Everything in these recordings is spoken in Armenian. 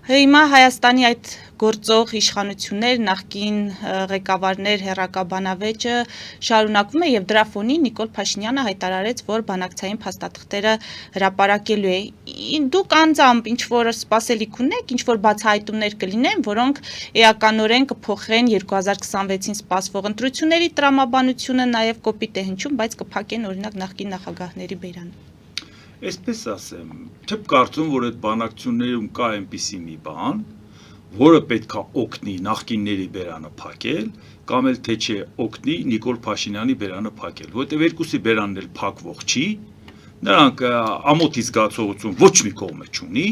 Հիմա Հայաստանի այդ գործող իշխանություններ, նախկին ղեկավարներ հեռակաբանավեճը շարունակվում է եւ դրա ֆոնին Նիկոլ Փաշինյանը հայտարարեց, որ բանակցային փաստաթղթերը հրապարակելու է։ Դուք անձամբ ինչ որ սպասելիք ունեք, ինչ որ բացահայտումներ կլինեն, որոնք էականորեն կփոխեն 2026-ին սպասվող ընտրությունների տրամաբանությունը, նաեւ կոպիտ է հնչում, բայց կփակեն օրինակ նախկին նախագահների բերանը։ Այսպես ասեմ, չեմ կարծում, որ այդ բանակցություններում կա այնպիսի մի բան, որը պետք է օգնի նախկինների բերանը փակել, կամ էլ թե չէ օգնի Նիկոլ Փաշինյանի բերանը փակել, որովհետև երկուսի բերանն էլ փակվող չի, նրանք ամոթի զգացողություն ոչ մի կողմը չունի,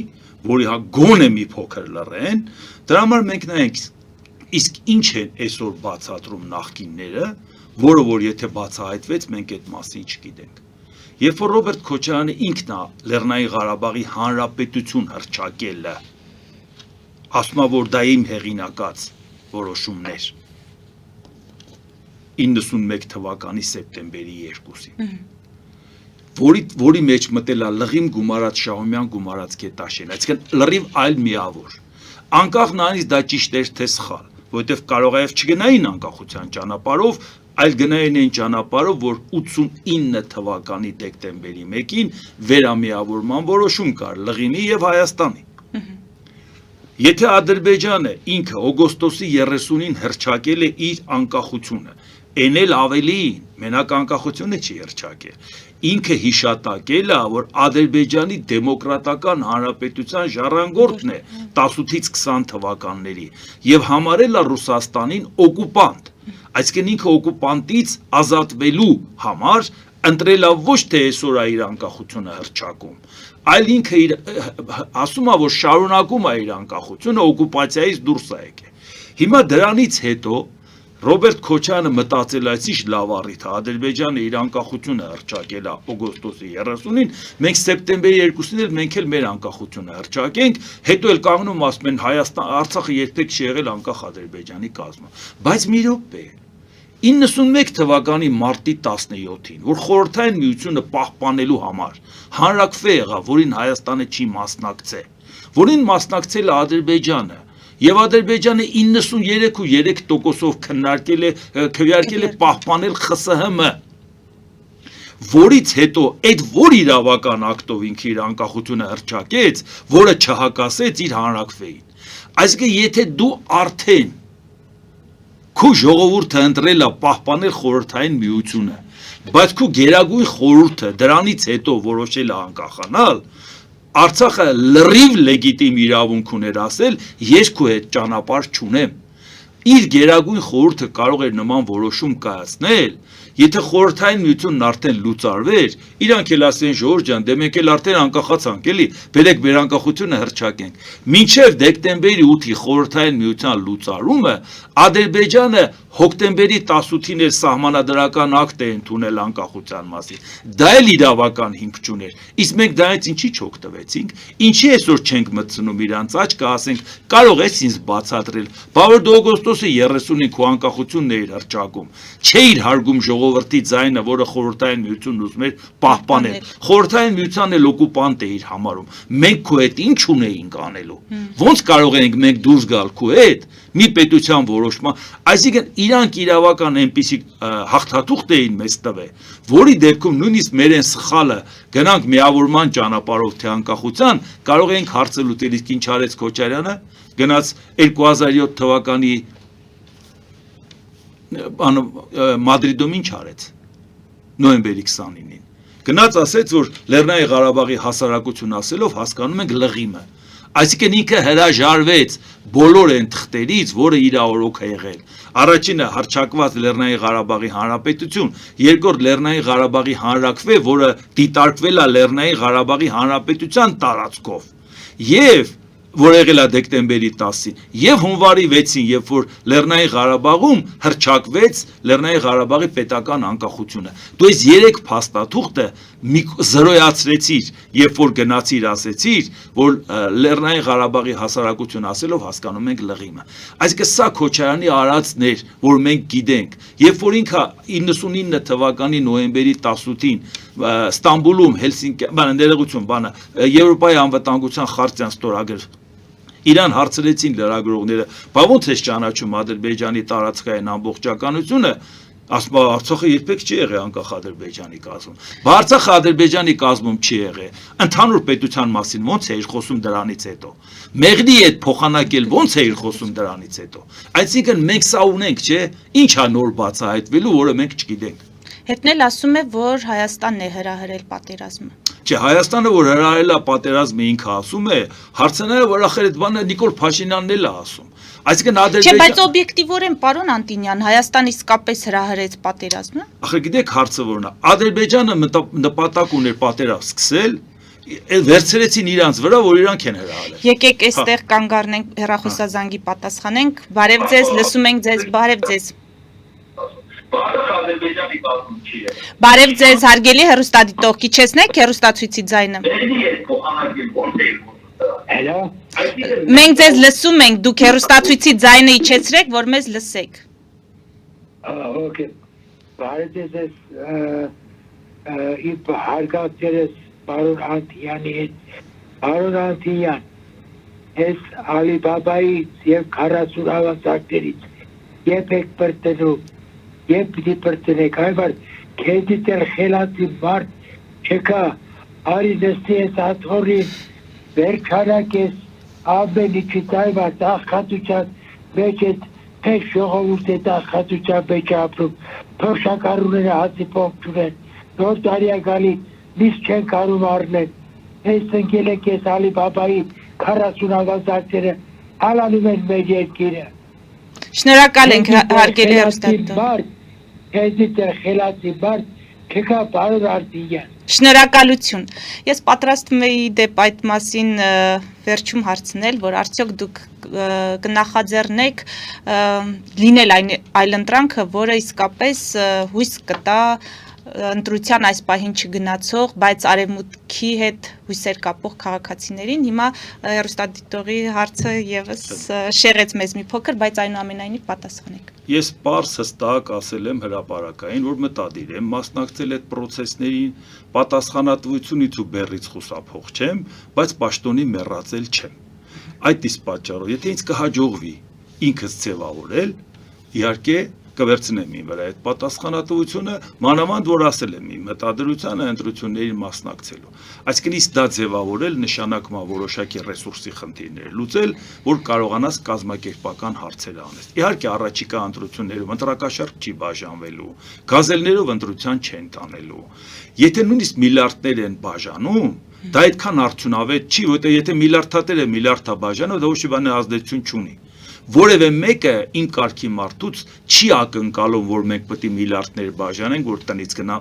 որի հա գոնե մի փոքր լռեն, դրա համար մենք նայենք, իսկ ինչ են այսօր բացատրում նախկինները, որը որ եթե բացահայտվեց, մենք այդ մասին չգիտենք։ Երբ որ Ռոբերտ Քոչարյանը ինքն է Լեռնային Ղարաբաղի Հանրապետություն հռչակելը, ասում է, որ դա իմ հեղինակած որոշումներ 91 թվականի սեպտեմբերի 2-ին, որի մեջ մտել է լղիմ գումարած Շահումյան գումարած Գետաշեն, այսինքն լրիվ այլ միավոր, անկախ նրանից դա ճիշտ էր թե սխալ, որովհետև կարող է չգնային անկախության ճանապարհով, այլ գնային այն ճանապարհով, որ 89 թվականի դեկտեմբերի 1-ին վերամիավորման որոշում կար Լղիմի եւ Հայաստանի։ Եթե Ադրբեջանը ինքը օգոստոսի 30-ին հռչակել է իր անկախությունը, այն էլ ավելին, մենակ անկախությունը չի հռչակել, ինքը հիշատակել է, որ Ադրբեջանի դեմոկրատական հանրապետության ժառանգորդն է 18-ից 20 թվականների եւ համարել է Ռուսաստանին օկուպանտ, այսինքն ինքը օկուպանտից ազատվելու համար ընտրել է ոչ թե այսօր է իր անկախությունը հռչակում, այլ ինքը ասում է, որ շարունակում է իր անկախությունը օկուպացիայից դուրս է եկել։ Հիմա դրանից հետո Ռոբերտ Քոչարյանը մտածել է, ինչ լավ առիթ է, Ադրբեջանը իր անկախությունը հռչակել է օգոստոսի 30-ին, մենք սեպտեմբերի 2-ին էլ մենք էլ մեր անկախությունը հռչակենք, հետո էլ կանգնում ասում են Հայաստան, Արցախը երբեք չի եղել անկախ Ադրբեջանի կազմը։ Բայց մի րոպե, 91 թվականի մարտի 17-ին, որ Խորհրդային Միությունը պահպանելու համար հանրաքվե եղավ, որին Հայաստանը չի մասնակցել, որին մասնակցել է Ադրբեջանը, եւ Ադրբեջանը 93.3%-ով քվեարկել է պահպանել ԽՍՀՄ, որից հետո այդ որ իրավական ակտով ինքը իր անկախությունը հռչակեց, որը չհակասեց իր հանրաքվեին։ Այսինքն եթե դու արդեն քո ժողովուրդը ընտրել է պահպանել Խորհրդային Միությունը, բայց քո գերագույն խորհուրդը դրանից հետո որոշել է անկախանալ, Արցախը լրիվ լեգիտիմ իրավունք ուներ ասել, ես քո հետ ճանապարհ չունեմ։ Իր գերագույն խորհուրդը կարող էր նման որոշում կայացնել, եթե Խորհրդային Միությունն արդեն լուծարվեր, իրանք էլ ասեն Ժորժ ջան, դե մենք էլ արդեն անկախացանք, էլի, բերեք մեր անկախությունը հռչակենք։ Մինչև դեկտեմբերի 8-ի Խորհրդային Միության լուծարումը Ադրբեջանը հոկտեմբերի 18-ին էր սահմանադրական ակտ է ընդունել անկախության մասին։ Դա էլ իրավական հիմք չուներ։ Իսկ մենք դրանից ինչի չօգտվեցինք, ինչի այսօր չենք մտցնում իրանց աչքը, ասենք, կարող ես ինձ բացատրել, բա որ դու օգոստոսի 30-ին քո անկախությունն էիր հռչակում, չէիր հարգում ժողովրդի ձայնը, որը Խորհրդային Միությունն ուզում էր պահպանել։ Խորհրդային Միությանն էլ օկուպանտ էիր համարում։ Մենք քո հետ ինչ ունեինք անելու։ Ոնց կարող ենք մենք դուրս գալ քո հետ մի պետության որոշման, այսինքն իրանք իրավական այնպիսի հաղթաթուղթ էին մեզ տվել, որի դեպքում նույնիսկ մեր այն սխալը գնանք միավորման ճանապարհով թե անկախության, կարող ենք հարցը լուծել, իսկ ինչ արեց Քոչարյանը, գնաց 2007 թվականի Մադրիդում ինչ արեց, նոյեմբերի 29-ին, գնաց ասեց, որ Լեռնային Ղարաբաղի հասարակություն ասելով հասկանում ենք լղիմը, այսինքն ինքը հրաժարվեց բոլոր այն թղթերից, որը իր օրոք է եղել։ Առաջինը հռչակված Լեռնային Ղարաբաղի Հանրապետություն, երկրորդ Լեռնային Ղարաբաղի հանրաքվե, որը դիտարկվել է Լեռնային Ղարաբաղի Հանրապետության տարածքով, եւ որ եղել է դեկտեմբերի 10-ին, եւ հունվարի 6-ին, երբ որ Լեռնային Ղարաբաղում հռչակվեց Լեռնային Ղարաբաղի պետական անկախությունը։ Դու այս 3 փաստաթուղթը զրոյացրեցիր, երբ որ գնացիր ասեցիր, որ Լեռնային Ղարաբաղի հասարակություն ասելով հասկանում ենք լղիմը։ Այսինքն սա Քոչարյանի արածն էր, որ մենք գիտենք, երբ որ ինքը 99 թվականի նոյեմբերի 18-ին Ստամբուլում, Հելսինկի, ներողություն, Եվրոպայի անվտանգության խարտիան ստորագրել Իրան հարցրեցին լրագրողները, բա ո՞նց է ճանաչում Ադրբեջանի տարածքային ամբողջականությունը, ասում է Արցախը երբեք չի եղել անկախ Ադրբեջանի կազմում։ Բա Արցախը Ադրբեջանի կազմում չի եղել։ Ընդհանուր պետության մասին ո՞նց է իր խոսում դրանից հետո։ Մեղրի հետ փոխանակել ո՞նց է իր խոսում դրանից հետո։ Այսինքն մենք սա ունենք, չէ՞, ի՞նչ է նոր բացահայտվելու, որը մենք չգիտենք։ Հետն էլ ասում է, որ Հայաստանն է հրահրել պատերազմը։ Չէ, Հայաստանը որ հրահրել է պատերազմը ինքը ասում է, հարցները որ ախր այդ բանը Նիկոլ Փաշինյանն էլ է ասում։ Այսինքն Չէ, բայց օբյեկտիվորեն պարոն Անտինյան, Հայաստանը իսկապես հրահրեց պատերազմը։ Ախր գիտեք հարցը որն է։ Ադրբեջանը նպատակ ուներ պատերազմ սկսել, վերցրեցին իրանց վրա, որ իրանք են հրահրել։ Եկեք այստեղ կանգ առնենք, հեռախոսազանգի պատասխանենք։ Բարև ձեզ, լսում ենք ձեզ, բարև ձեզ։ Բարև ձեզ, հարգելի հեռուստադիտող, կիչեցնեք հեռուստացույցի ձայնը։ Hello. Մենք ձեզ լսում ենք, դուք հեռուստացույցի ձայնը իջեցրեք, որ մեզ լսեք։ Okay. Բարև ձեզ, իբ հարգացերս պարոն Անտիյանի հետ, պարոն Անտիյան, ես Ալիբաբայից և 40 ավասակներից եվ եք պրտնում, և պիտի պրտնեք, այվար կեզից էլ խելացի մարդ չկա, արի նստի ես աթորին, վերջանակ ես ամենիչից այվար տաղկատության մեջ էտ Pek ժողովուրդ է տաղկատության մեջ ապրում, փոշակառուները հացի փող չունեն, նոր տարիա գալի միս չեն կարում առնել, ես ընկել եք ես Ալիբաբայի 40 ավազակները հալանում են մեր երկիրը։ Շնորհակալ ենք հարգելի հեռուստադիտող։ Քեզից է խելացի մարդ, չկա պարոն Անտիյան։ Շնորհակալություն։ Ես պատրաստվում էի դեպ այդ մասին վերջում հարցնել, որ արդյոք դուք կնախաձեռնեք լինել այլընտրանքը, որը իսկապես հույս կտա ընտրության այս պահին չգնացող, բայց արևմուտքի հետ հույսեր կապող քաղաքացիներին։ Հիմա հեռուստադիտողի հարցը եւս շեղեց մեզ մի փոքր, բայց այնուամենայնիվ պատասխանեք։ Ես պարզ հստակ ասել եմ հրապարակային, որ մտադիր եմ մասնակցել այդ process-ներին, պատասխանատվությունից ու բեռից խուսափող չեմ, բայց պաշտոնի մեռածել չեմ։ Այդ իսկ պատճառով, եթե ինձ կհաջողվի ինքս ձևավորել, իհարկե կվերցնեմ իմ վրա այդ պատասխանատվությունը, մանավանդ որ ասել եմ իմ մտադրությանը ընտրություններին մասնակցելու։ Այսինքն իսկ դա ձևավորել նշանակում է որոշակի ռեսուրսի խնդիրներ լուծել, որ կարողանաս կազմակերպական հարցեր անես։ Իհարկե առաջիկա ընտրություններում ընտրակաշառք չի բաժանվելու, գազելներով ընտրության չեն տանելու։ Եթե նույնիսկ միլիարդներ են բաժանում, դա այդքան արդյունավետ չի, որտեղ եթե միլիարդատերը միլիարդա բաժանով, դա ոչ մի բան ազդեցություն չունի։ Որևէ մեկը իմ կարգի մարդուց չի ակնկալում, որ մենք պետք է միլիարդներ բաժանենք, որ տնից գնա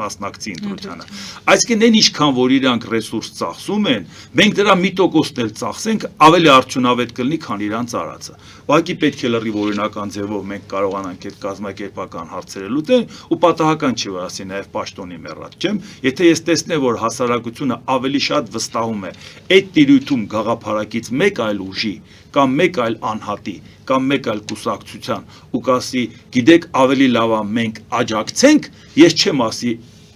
մասնակցի ընտրությանը։ Այսինքն այն ինչքան որ իրանք ռեսուրս ծախսում են, մենք դրա 1% էլ ծախսենք, ավելի արդյունավետ կլինի, քան իրանց արածը։ Ուղղակի պետք է լրիվ օրինական ձևով մենք կարողանանք այդ կազմակերպական հարցերը լուծել ու պատահական չի որ ասի նաև պաշտոնի մեռած չեմ, եթե ես տեսնեմ, որ հասարակությունը ավելի շատ վստահում է այդ տիրույթում գաղափարակից մեկ այլ ուժի կամ մեկ այլ անհատի, կամ մեկ այլ կուսակցության ու կասի, գիտեք, ավելի լավ է մենք աջակցենք, ես չեմ ասի,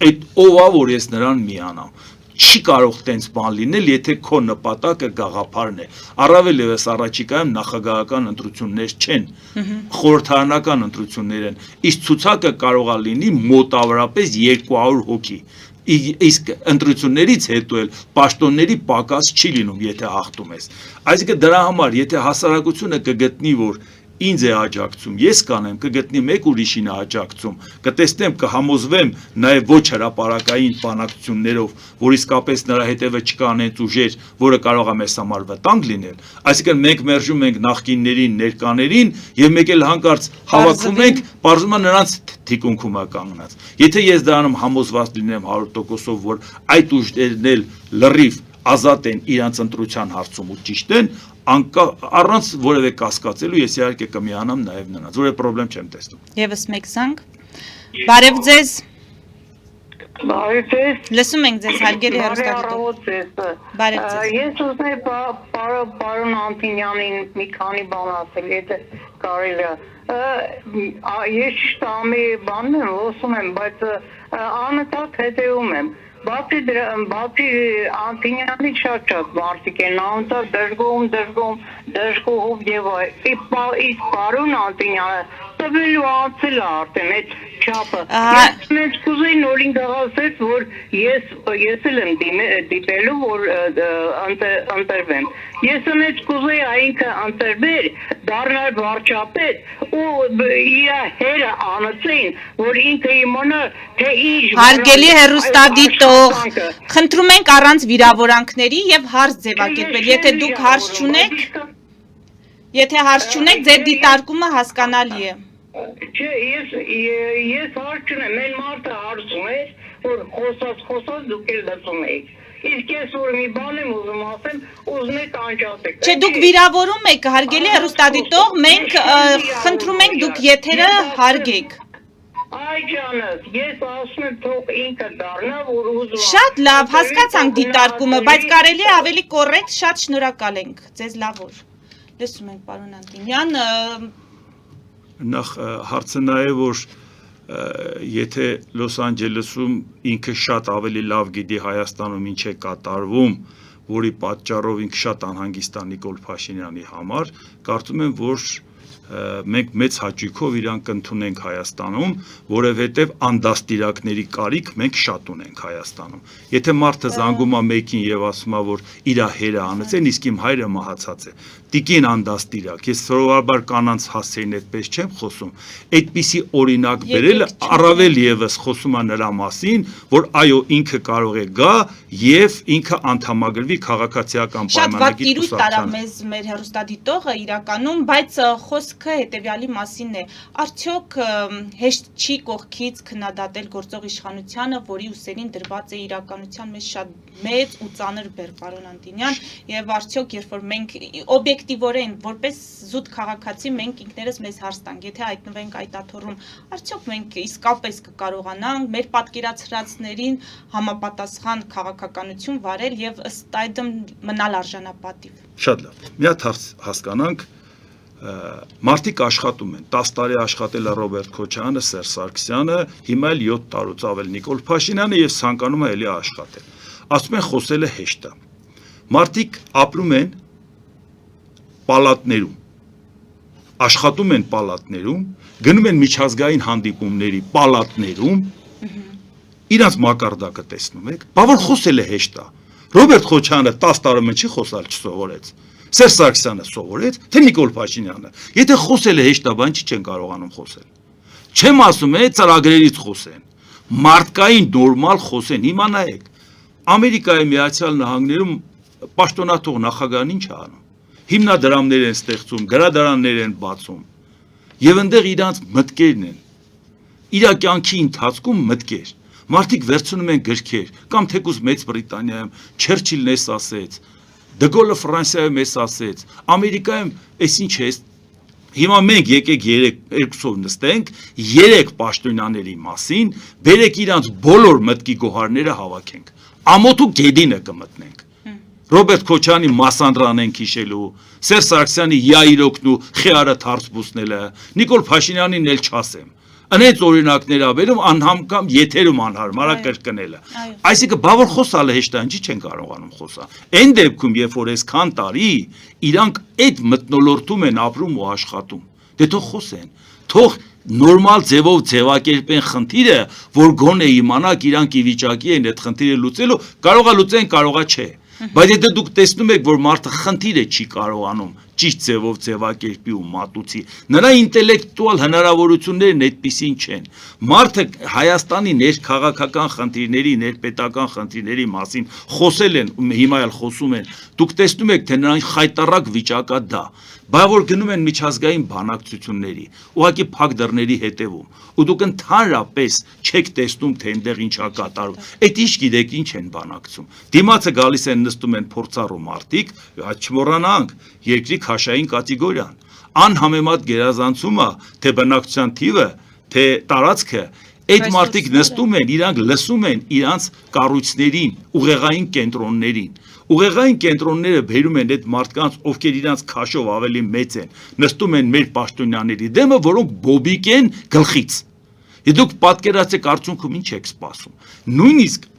այդ ով է, որ ես նրան միանամ։ Չի կարող տենց բան լինել, եթե քո նպատակը գաղափարն է։ Առավել ևս առաջիկայում նախագահական ընտրություններ չեն, խորհրդարանական ընտրություններ են, իսկ ցուցակը կարող է լինի մոտավորապես 200 հոգի։ Իսկ ընտրություններից հետո էլ պաշտոնների պակաս չի լինում, եթե հաղթում ես։ Այսինքն դրա համար, եթե հասարակությունը կգտնի, որ ինձ է աջակցում, ես կանեմ, կգտնի մեկ ուրիշին է աջակցում, կտեսնեմ, կհամոզվեմ նաև ոչ հրապարակային բանակցություններով, որ իսկապես նրա հետևը չկան այդ ուժեր, որը կարող է մեզ համար վտանգ լինել։ Այսինքն մենք մերժում ենք նախկիններին, ներկաներին եւ մեկ էլ հանկարծ հավաքվում ենք, բարձում է նրանց թիկունքում է կանգնած։ Եթե ես դրանում համոզված լինեմ 100%-ով, որ այդ ուժերն էլ լրիվ ազատ են իրանց ընտրության հարցում ու ճիշտ են, առանց որևէ կասկածելու ես իհարկե կմիանամ նաև նրանց, որևէ խնդրեմ չեմ տեսնում։ Եվս մեկ զանգ։ Բարև ձեզ։ Բարև ձեզ։ Լսում ենք ձեզ, հարգելի հեռուստադիտող։ Բարև ձեզ։ Ես ուզում եմ պարոն Անտինյանին մի քանի բան ասել, եթե կարելի է։ Ես ճիշտ ամի բանն եմ լսում եմ, բայց անընդհատ հետևում եմ։ Բացի Անտինյանի շատ մարդիկ են անցա դժգոհով եւ իսկ պարոն Անտինյանը տվելու անցել արդեն այդ չափը ես կուզեի նորին գաղացեց որ ես էլ եմ դիպելու որ ընտրվեմ ես ունեց կուզեի այնքը ընտրվեր դառնալ վարչապետ ու իր հերը անցին որ ինքը իմանա թե ինչ Հարգելի հեռուստադիտող խնդրում ենք առանց վիրավորանքների եւ հարց ձևակերպել եթե դուք հարց չունեք ձեր դիտարկումը հասկանալի է Չէ, ես հարց չունեմ, մեն մարդը հարց ուներ, որ խոսած դուք էլ լսում եք։ Իսկ ես որ մի բան եմ ուզում ասեմ, ուզում եք անջատեք։ Չէ, դուք վիրավորում եք, հարգելի հեռուստադիտող, մենք խնդրում ենք դուք եթերը հարգեք։ Այ ջանս, ես ասում եմ թող ինքը դառնա, որ ուզում Շատ լավ, հասկացանք դիտարկումը, բայց կարելի է ավելի կոռեկտ, շատ շնորհակալ ենք, ձեզ լավ օր։ Լսում ենք, պարոն Անտինյան, Նախ հարցը նա է, որ եթե Լոս Անջելեսում ինքը շատ ավելի լավ գիտի Հայաստանում ինչ է կատարվում, որի պատճառով ինքը շատ անհանգիստ է Նիկոլ Փաշինյանի համար, կարծում եմ, որ մենք մեծ հաճույքով իրան կընդունենք Հայաստանում, որովհետև անդաստիրակների կարիք մենք շատ ունենք Հայաստանում։ Եթե մարդը զանգում է մեկին եւ ասում է, որ իր հերը անեցեն, իսկ իմ հայրը մահացած է։ Տիկին անդաստիրակ, ես սովորաբար կանանց հասցեին այդպես չեմ խոսում։ Այդպիսի օրինակ բերելը առավել եւս խոսում է նրա մասին, որ այո, ինքը կարող է գա եւ ինքը անդամագրվի քաղաքացիական պայմանագրի կուսակցության։ Շատ վատ տիրույթ տարավ մեզ մեր հեռուստադիտողը իրականում, բայց խոսքը հետեւյալի մասին է։ Արդյոք հեշտ չի կողքից քննադատել գործող իշխանությանը, որի ուսերին դրված է իրականության մեջ շատ մեծ ու ծանր բեռ, պարոն Անտինյան, եւ արդյոք երբ որ մենք օբյեկտիվորեն որպես զուտ քաղաքացի մենք ինքներս մեզ հարց տանք, եթե հայտնվենք այդ աթոռում, արդյոք մենք իսկապես կկարողանանք մեր պատկերացրածներին համապատասխան քաղաքականություն վարել եւ ըստ այդմ մնալ արժանապատիվ։ Շատ լավ։ Մի հատ հասկանանք Մարդիկ աշխատում են, 10 տարի աշխատել է Ռոբերտ Քոչարյանը, Սերժ Սարգսյանը, հիմա էլ 7 տարուց ավել Նիկոլ Փաշինյանը եւ ցանկանում է էլի աշխատել։ Ասում են խոսելը հեշտ է։ Մարդիկ ապրում են պալատներում, աշխատում են պալատներում, գնում են միջազգային հանդիպումների պալատներում, իրանց մակարդակը տեսնում եք, բա որ խոսելը հեշտ է։ Ռոբերտ Քոչարյանը 10 տարում չի խոսալ չսովորեց։ Սերժ Սարգսյանը սովորեց, թե Նիկոլ Փաշինյանը։ Եթե խոսելը հեշտ է, բան չի չեն կարողանում խոսել։ Չեմ ասում է ծրագրերից խոսեն։ Մարդկային նորմալ խոսեն։ Հիմա նայեք։ Ամերիկայի Միացյալ Նահանգներում պաշտոնաթող նախագահն ինչ է անում։ Հիմնադրամներ են ստեղծում, գրադարաններ են բացում։ Եվ այնտեղ իրանց մտքերն են։ Իր կյանքի ընթացքում մտքեր։ Մարդիկ վերցնում են գրքեր, կամ թեկուզ Մեծ Բրիտանիայում Չերչիլն էս ասեց, Դգոլը Ֆրանսիայում էս ասեց, Ամերիկայում էս ինչ է, հիմա մենք եկեք երկուսով նստենք, 3 պաշտոնյաների մասին, բերեք իրանց բոլոր մտքի գոհարները հավաքենք, ամոթու գեդինը կմտնենք, Ռոբերտ Քոչարյանի մասանդրան ենք հիշելու, Սերժ Սարգսյանի Յայիրոկն ու Խեարը թարցբուսնելը, Նիկոլ Փաշինյանին էլ չասեմ, Անեց օրինակներ ավելում անհամկամ եթերում անհարմար է կրկնելը։ Այսինքն բավար խոսալը հեշտ է, ինչի չեն կարողանում խոսալ։ Այն դեպքում, երբ որ այսքան տարի իրանք այդ մթնոլորտում են ապրում ու աշխատում, դե թող խոսեն, թող նորմալ ձևով ձևակերպեն խնդիրը, որ գոնե իմանաք իրանք ի վիճակի են այդ խնդիրը լուծելու, կարողա լուծեն, կարողա չէ։ Բայց եթե դուք տեսնում եք, որ մարդը խնդիրը չի կարողանում ճիշտ ձևով ձևակերպի ու մատուցի, նրա ինտելեկտուալ հնարավորություններն այդպիսին չեն։ Մարդը Հայաստանի ներքաղաքական խնդիրների, ներպետական խնդիրների մասին խոսել են, հիմա էլ խոսում են։ Դուք տեսնում եք, թե նրանք խայտառակ վիճակա դա, բայց որ գնում են միջազգային բանակցությունների, ուղղակի փակ դռների հետևում, ու դուք ընդհանրապես չեք տեսնում, թե այնտեղ ինչ է կատարվում։ Այդ ինչ գիտեք, ինչ են բանակցում։ Դիմացը գալիս են նստում են փորձառու մարդիկ, չմոռանանք, երկրի քաշային կատեգորիան, անհամեմատ գերազանցումը, թե բնակչության թիվը, թե տարածքը, այդ մարդիկ նստում են, իրանք լսում են իրանց կառույցներին, ուղեղային կենտրոններին։ Ուղեղային կենտրոնները բերում են այդ մարդկանց, ովքեր իրանց քաշով ավելի մեծ են, նստում են մեր պաշտոնյաների դեմը, որոնք բոբիկ են գլխից։ Դուք պատկերացեք արդյունքում ինչ եք սպասում։ Նույնիսկ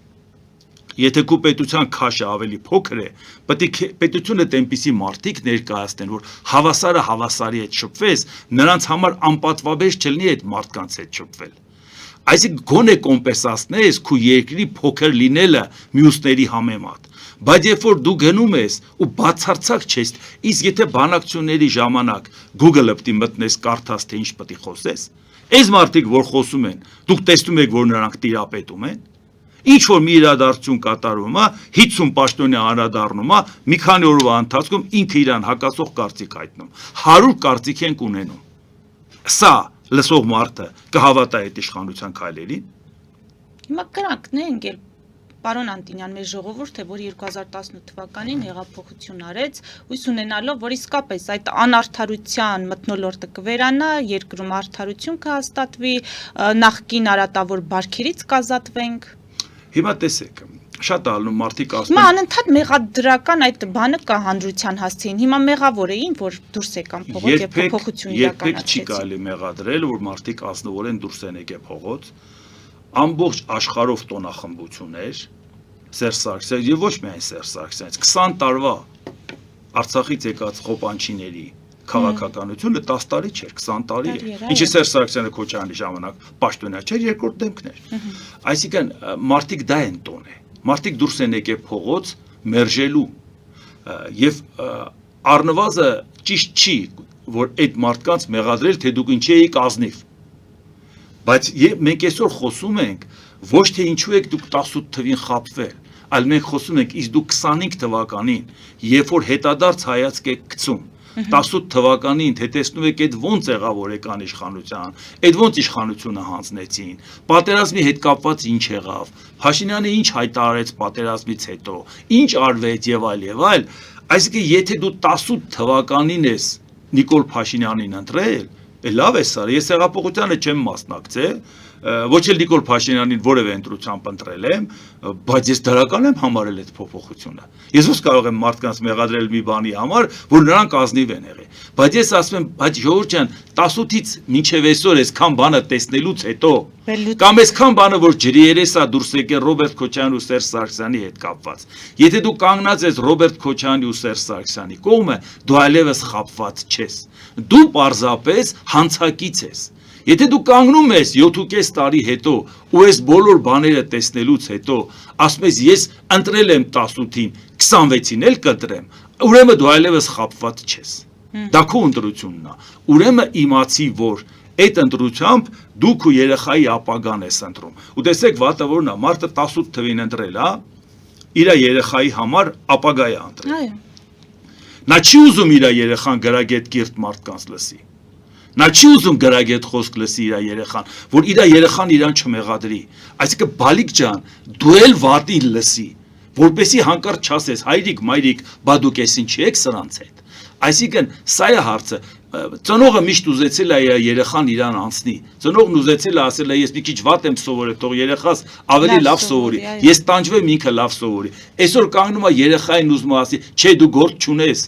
Եթե քո պետության քաշը ավելի փոքր է, պետք է պետությունը այնպիսի մարդիկ ներկայացնեն, որ հավասարը հավասարի հետ շփվես, նրանց համար անպատվաբեր չլինի այդ մարդկանց հետ շփվել։ Այսինքն գոնե կոմպենսացնես քո երկրի փոքր լինելը մյուսների համեմատ։ Բայց երբ որ դու գնում ես ու բացարձակ չես, իսկ եթե բանակցությունների ժամանակ Google-ը պետք է մտնես, կարդաս թե ինչ պետք է խոսես, այս մարդիկ որ խոսում են, դուք տեսնում եք, որ նրանք տիրապետում են։ Ինչ որ մի իրադարձություն կատարվում է, 50 պաշտոնյա անդրադառնում է, մի քանի օրվա ընթացքում ինքը իրան հակասող կարծիք հայտնում։ 100 կարծիք են ունենում։ Սա լսող մարդը կհավատա այդ իշխանության քայլերին։ Հիմա կրանքն է ընկել պարոն Անտինյան մեր ժողովուրդը, որ 2018 թվականին հեղափոխություն արեց, հույս ունենալով, որ իսկապես այդ անարդարության մթնոլորտը կվերանա, երկրում արդարություն կհաստատվի, նախկին արատավոր բարքերից կազատվենք։ Հիմա տեսեք, շատ ալնում մարդիկ ասում են։ Հիմա անընդհատ մեղադրական այդ բանը կա հանրության հասցեին։ Հիմա մեղավոր էին, որ դուրս եկան փողոց եւ փոփոխություն իրականացրեցին։ Երբեք չի կարելի մեղադրել, որ մարդիկ ազնվոր են դուրս են եկել փողոց։ Ամբողջ աշխարհով տոնախմբություններ, Սերժ Սարգսյան եւ ոչ միայն Սերժ Սարգսյան, 20 տարվա Արցախից եկած խոպանչիների քաղաքականությունը 10 տարի չէր, 20 տարի է։ Ինչի Սերժ Սարգսյանը Քոչարյանի ժամանակ պաշտոնյա չէր, երկրորդ դեմքն էր։ Այսինքն մարդիկ դա են տոնել։ Մարդիկ դուրս են եկել փողոց մերժելու եւ առնվազը ճիշտ չի, որ այդ մարդկանց մեղադրել, թե դուք ինչի եք ազնիվ։ Բայց մենք այսօր խոսում ենք ոչ թե ինչու եք դուք 18 թվին խաբվել, այլ մենք խոսում ենք իսկ դուք 25 թվականին, երբ որ հետադարձ հայացք եք գցում 18 թվականին, թե տեսնում եք այդ ոնց եղավ որ եկան իշխանության, այդ ոնց իշխանությունը հանձնեցին, պատերազմի հետ կապված ինչ եղավ, Փաշինյանը ինչ հայտարարեց պատերազմից հետո, ինչ արվեց եւ այլ, այսինքն եթե դու 18 թվականին ես Նիկոլ Փաշինյանին ընտրել, լավ է սա, ես հեղափոխությանը չեմ մասնակցել, ոչ էլ Նիկոլ Փաշինյանին որևէ ընտրությամբ ընտրել եմ, բայց ես դրական եմ համարել այդ փոփոխությունը։ Ես ո՞ւս կարող եմ մարդկանց մեղադրել մի բանի համար, որ նրանք ազնիվ են եղել։ Բայց ես ասում եմ, բայց ժողովուրդ ջան, 18-ից մինչև այսօր այսքան բանը տեսնելուց հետո, կամ այսքան բանը որ ջրի երես է դուրս եկել Ռոբերտ Քոչարյանի ու Սերժ Սարգսյանի հետ կապված։ Եթե դու կանգնած ես Ռոբերտ Քոչարյանի ու Սերժ Սարգսյանի կողմը, դու այլևս խաբված չես։ Դու պարզապես հանցակից ես։ Եթե դու կանգնում ես 7.5 տարի հետո ու այս բոլոր բաները տեսնելուց հետո ասում ես ես ընտրել եմ 18-ին, 26-ին էլ կընտրեմ, ուրեմն դու այլևս խաբված չես։ Դա քո ընտրությունն է։ Ուրեմն իմացի, որ այդ ընտրությամբ դու քո երեխայի ապագան ես ընտրում։ Ու տեսեք վատը որն է, մարդը 18 թվին ընտրել, հա, իր երեխայի համար ապագա է ընտրել։ Այո։ Նա չի ուզում իր երեխան գրագետ կիրթ մարդկանց լսի։ Նա չի ուզում գրագետ խոսք լսի իր երեխան, որ իր երեխան իրան չմեղադրի։ Այսինքն բալիկ ջան, դու էլ վատին լսի, որպեսի հանկարծ չասես հայրիկ, մայրիկ, բա դուք էս ինչի եք սրանց հետ։ Այսինքն սա է հարցը։ Ծնողը միշտ ուզեցել է երեխան իրան անցնի։ Ծնողն ուզեցել է ասել է ես մի քիչ վատ եմ սովորել, թող երեխաս ավելի լավ սովորի։ Ես տանջվեմ ինքը լավ սովորի։ Այսօր կանգնում է երեխային ուզում ասի, չէ դու գործ չունես։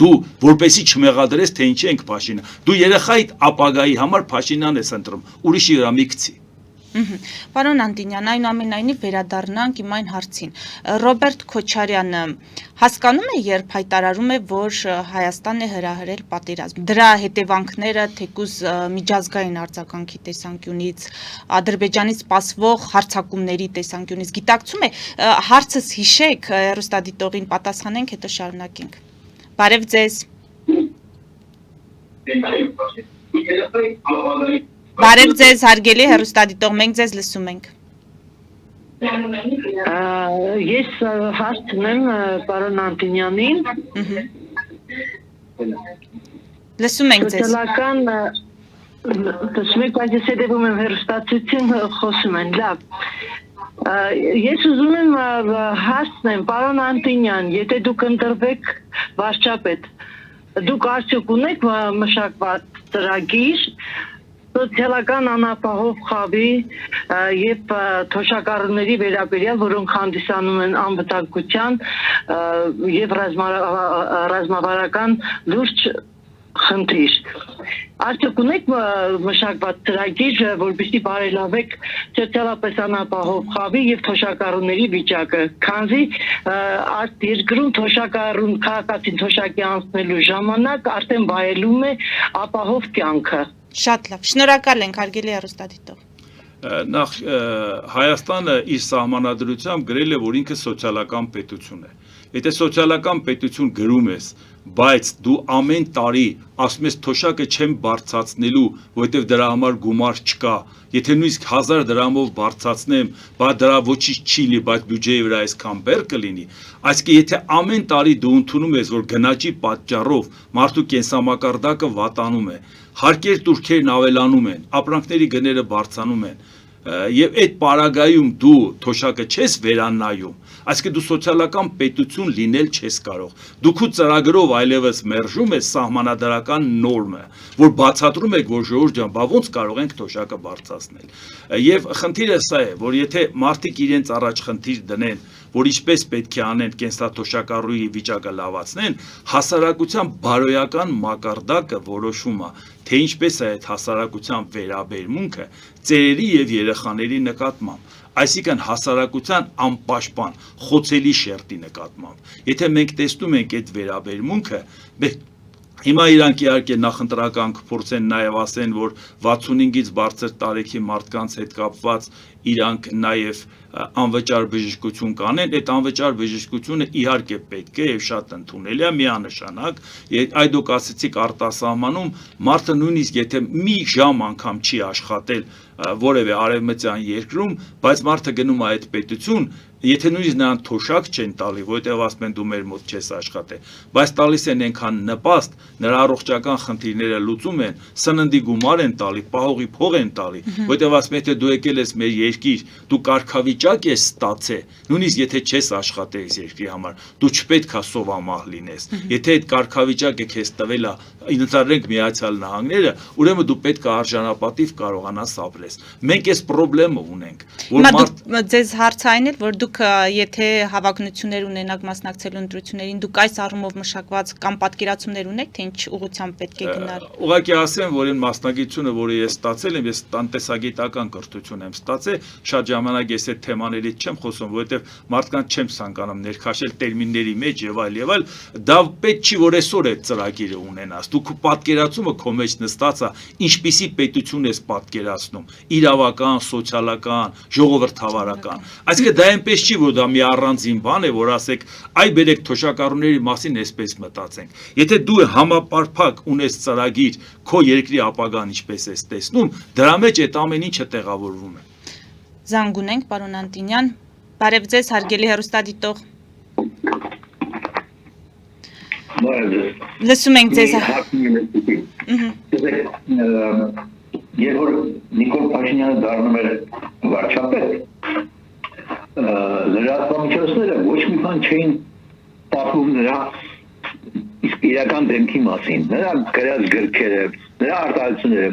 Դու որպեսի չմեղադրես թե ինչ ենք Փաշինը։ Դու երեխայիդ ապագայի համար Փաշինան ես ընտրում, ուրիշի վրա մի գցի։ Պարոն Անտինյան, այնուամենայնիվ վերադառնանք իմ այն հարցին։ Ռոբերտ Քոչարյանը հասկանում է, երբ հայտարարում է, որ Հայաստանն է հրահրել պատերազմ։ Դրա հետևանքները թեկուզ միջազգային արձագանքի տեսանկյունից, Ադրբեջանից սպասվող հարձակումների տեսանկյունից գիտակցում է, հարցս հիշեք, հեռուստադիտողին պատասխանենք, հետո շարունակենք։ Բարև ձեզ։ Բարև ձեզ, հարգելի հեռուստադիտող, մենք ձեզ լսում ենք։ Ես հարցնում եմ պարոն Անտինյանին։ Լսում ենք ձեզ։ Սոցիալական տեսնեք, այս հետևում եմ հեռուստացույցին խոսում են, լավ։ Ես ուզում եմ հարցնեմ պարոն Անտինյան, եթե դուք ընտրվեք վարչապետ, դուք արդյոք ունեք մշակված ծրագիր սոցիալական անապահով խավի եւ թոշակառուների վերաբերյալ, որոնք հանդիսանում են անվտանգության եւ ռազմավարական լուրջ խնդիր։ Արդյոք ունեք մշակված ծրագիր, որպեսզի բարելավեք սոցիալապես անապահով խավի եւ թոշակառուների վիճակը, քանզի այդ երկրում թոշակառուն քաղաքացին թոշակի անցնելու ժամանակ արդեն վայելում է ապահով կյանքը։ Շատ լավ, շնորհակալ ենք հարգելի հեռուստադիտող։ Նախ Հայաստանը իր սահմանադրությամբ գրել է, որ ինքը սոցիալական պետություն է։ Եթե սոցիալական պետություն գրում ես, բայց դու ամեն տարի ասում ես թոշակը չեմ բարձրացնելու, որովհետև դրա համար գումար չկա։ Եթե նույնիսկ 1000 դրամով բարձրացնեմ, բայց դրա ոչինչ չի լինի, բայց բյուջեի վրա այսքան բեռ կլինի, այսինքն եթե ամեն տարի դու ընդունում ես, որ գնաճի պատճառով մարդու կենսամակարդակը վատանում է, հարկեր տուրքերն ավելանում են, ապրանքների գները բարձրանում են, եւ այդ պարագայում դու թոշակը չես վերանայում, այսինքն դու սոցիալական պետություն լինել չես կարող։ Դու քո ծրագրով այլևս մերժում ես սահմանադրական նորմը, որ բացատրում եք, որ ժողովուրդ ջան, բա ոնց կարող ենք թոշակը բարձրացնել։ Եվ խնդիրը սա է, որ եթե մարդիկ իրենց առաջ խնդիր դնեն, որ ինչպես պետք է անեն կենսաթոշակառուի վիճակը լավացնեն, հասարակության բարոյական մակարդակը որոշում է, թե ինչպես է այդ հասարակության վերաբերմունքը ծերերի եւ երեխաների նկատմամբ, այսինքն հասարակության անպաշտպան խոցելի շերտի նկատմամբ։ Եթե մենք տեսնում ենք այդ վերաբերմունքը, հիմա իրանք իհարկե նախընտրական կփորձեն նաև ասեն, որ 65-ից բարձր տարեքի մարդկանց հետ կապված իրանք նաև անվճար բժշկություն կանեն, այդ անվճար բժշկությունը իհարկե պետք է եւ շատ ընդունելի է, միանշանակ, այդ դուք ասեցիք արտասահմանում, մարդը նույնիսկ եթե մի ժամ անգամ չի աշխատել որևէ արևմտյան երկրում, բայց մարդը գնում է այդ պետություն, եթե նույնիսկ նրան թոշակ չեն տալի, որովհետև ասում են դու մեր մոտ չես աշխատել, բայց տալիս են այնքան նպաստ, նրա առողջական խնդիրները լուծում են, սննդի գումար են տալի, պահողի փող են տալի, որովհետև ասում են, եթե դու եկել ես մեր երկիր, դու կարգավիճակ ես ստացել, նույնիսկ եթե չես աշխատել այս երկրի համար, դու չպետք է սովամահ լինես։ Եթե այդ կարգավիճակը քեզ տվել է, ընդհանրենք Միացյալ Նահանգները, ուրեմն դու պետք է արժանապատիվ կարողանաս ապրես։ Մենք այս խնդրը ունենք, որ ձեզ հարց այն է, որ դուք եթե հավակնություններ ունենաք մասնակցելու ընտրություններին, դուք այս առումով մշակված կամ պատկերացումներ ունեք, թե ինչ ուղղությամբ պետք է գնալ։ Ուղղակի ասեմ, որ այն մասնագիտությունը, որը ես ստացել եմ, ես տնտեսագիտական կրթություն եմ ստացել, շատ ժամանակ ես այդ թեմաներից չեմ խոսում, որովհետև մարդկանց չեմ ցանկանում ներքաշել տերմինների մեջ եւ այլ, դա պետք չի, որ այսօր այդ ծրագիրը ունենաս։ Դու քո պատկերացումը քո մեջ նստած է, ինչպիսի պետություն ես պատկերացնում, իրավական, սոցիալական, ժողովրդավարական։ Այսինքն դա այնպես չի, որ դա մի առանձին բան է, որ ասեք, այ բերեք թոշակառուների մասին այսպես մտածենք։ Եթե դու համապարփակ ունես ծրագիր, քո երկրի ապագան ինչպես ես տեսնում, դրա մեջ այդ ամեն ինչը տեղավորվում է։ Զանգ ունենք, պարոն Անտինյան, բարև ձեզ, հարգելի հեռուստադիտող։ Լսում ենք ձեզ։ Երբ որ Նիկոլ Փաշինյանը դառնում էր վարչապետ, լրատվամիջոցները ոչ մի բան չէին պատմում նրա իսկ իրական դեմքի մասին, նրա գրած գրքերը, նրա արտահայտությունները,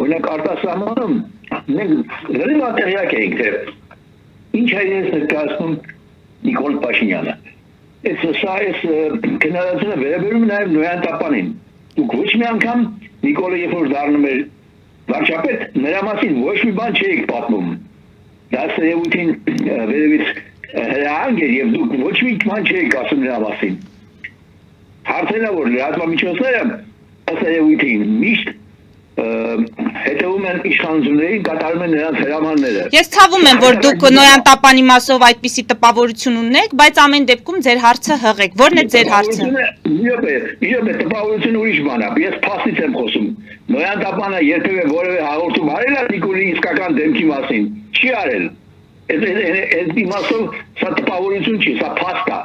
օրինակ արտասահմանում մենք լրիվ ատեղյակ էինք, թե ինչ է իրենց ներկայացնում Նիկոլ Փաշինյանը։ Սա քննադատությունը վերաբերում է նաև Նոյան Տապանին։ Դուք ոչ մի անգամ Նիկոլը երբ որ դառնում էր վարչապետ, նրա մասին ոչ մի բան չէիք պատմում։ Դա սերևույթին վերևից հրահանգ էր եւ դուք ոչ մի բան չէիք ասում նրա մասին։ Հարցն է, որ լրատվամիջոցները սերևույթին միշտ հետևում են իշխանություններին, կատարում են նրանց հրամանները։ Ես ցավում եմ, որ դուք Նոյան Տապանի մասով այդպիսի տպավորություն ունեք, բայց ամեն դեպքում ձեր հարցը հղեք։ Ո՞րն է ձեր հարցը։ Իհարկե, տպավորությունը ուրիշ բան է։ Ես փաստից եմ խոսում։ Նոյան Տապանը երբևէ որևէ հաղորդում արել է Նիկոլի իսկական դեմքի մասին։ Չի արել։ Այդ իմաստով սա տպավորություն չի, սա փաստ է։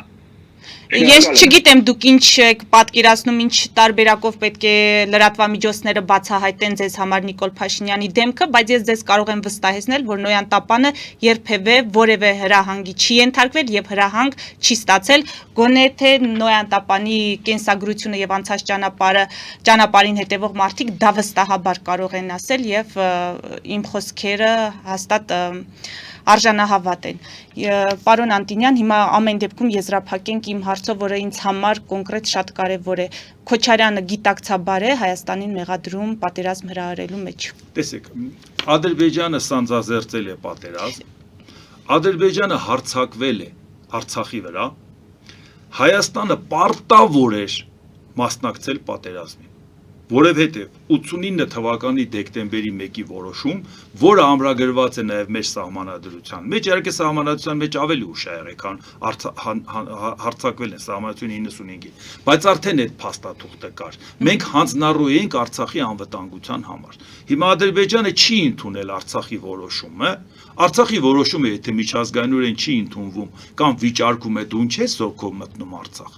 Ես չգիտեմ դուք ինչ եք պատկերացնում, ինչ տարբերակով պետք է լրատվամիջոցները բացահայտեն ձեզ համար Նիկոլ Փաշինյանի դեմքը, բայց ես ձեզ կարող եմ վստահեցնել, որ Նոյան Տապանը երբևէ որևէ հրահանգի չի ենթարկվել եւ հրահանգ չի ստացել, գոնե թե Նոյան Տապանի կենսագրությունը եւ անցած ճանապարհին հետևող մարդիկ դա վստահաբար կարող են ասել եւ իմ խոսքերը հաստատ արժանահավատ են։ Պարոն Անտինյան, հիմա ամեն դեպքում եզրափակենք իմ հարցով, որը ինձ համար կոնկրետ շատ կարևոր է։ Քոչարյանը գիտակցաբար է Հայաստանին մեղադրում պատերազմ հրահրելու մեջ։ Տեսեք, Ադրբեջանը սանձազերծել է պատերազմ, Ադրբեջանը հարձակվել է Արցախի վրա, Հայաստանը պարտավոր էր մասնակցել պատերազմին, որովհետև 89 թվականի դեկտեմբերի 1-ի որոշում, որը ամրագրված է նաև մեր սահմանադրության մեջ, իհարկե սահմանադրության մեջ ավելի ուշ է եղել, քան հարձակվել են սահմանադրությունը 95-ին, բայց արդեն այդ փաստաթուղթը կար։ Մենք հանձնառու էինք Արցախի անվտանգության համար։ Հիմա Ադրբեջանը չի ընդունել Արցախի որոշումը, Արցախի որոշումը եթե միջազգայինորեն չի ընդունվում կամ վիճարկում է դու ինչ ես սոքով մտնում Արցախ,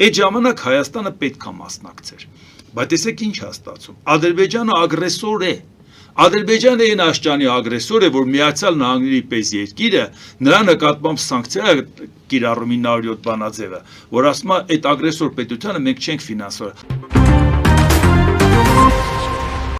այդ ժամանակ Հայաստանը պետք է մասնակցեր։ Բայց տեսեք ինչ է ստացվում։ Ադրբեջանը ագրեսոր է։ Ադրբեջանը այն աշճանի ագրեսոր է, որ Միացյալ Նահանգների պես երկիրը նրա նկատմամբ սանկցիա կիրառում 907 բանաձևը, որ ասում է այդ ագրեսոր պետությանը մենք չենք ֆինանսավորել։